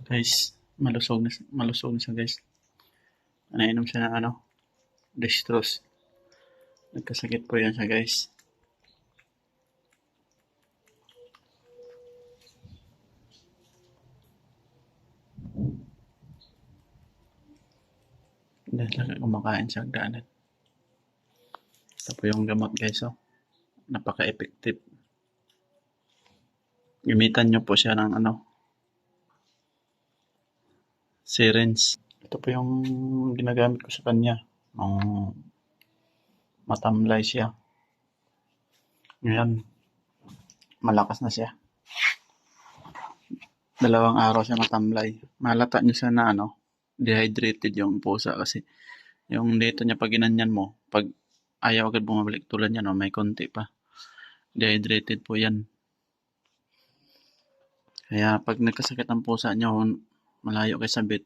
Guys, malusog na siya guys. Nainom siya ng dextrose. Nagkasakit po yan siya guys. Dahil lang kumakain siya hagdanan. Ito po yung gamot guys, oh. Napaka-effective. Gamitan nyo po siya ng syringe. Ito po yung ginagamit ko sa kanya. Matamlay siya. Ngayon, malakas na siya. 2 araw siya matamlay. Malata niyo siya na dehydrated yung pusa kasi yung dito niya pag ginanyan mo, pag ayaw agad bumabalik tulad yan, may konti pa. Dehydrated po yan. Kaya pag nagkasakit ang pusa niyo, malayo kay sabit,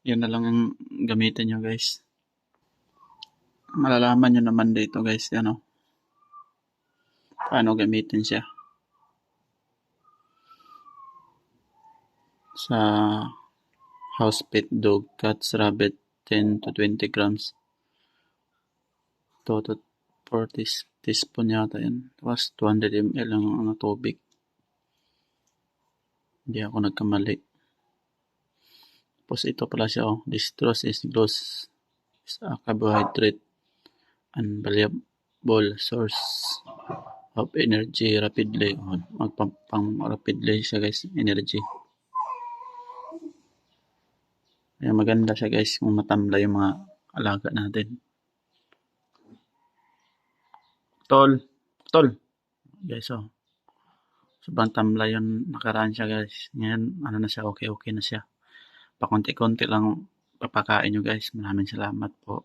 yun na lang ang gamitin nyo guys. Malalaman nyo naman dito guys, paano gamitin siya. Sa house pet dog, cats, rabbit, 10 to 20 grams. 2 to 4 teaspoon yata yan. Tapos 200 ml ang tubig. Hindi ako nagkamali. Tapos ito pala siya, dextrose is a carbohydrate and valuable source of energy rapidly. Magpang rapidly siya guys, energy. Kaya maganda siya guys kung matamlay yung mga alaga natin. Tol. Guys, sobrang tamlay yung nakaraan siya guys. Ngayon, na siya, okay na siya. Pakunti-kunti lang papakain nyo guys. Maraming salamat po.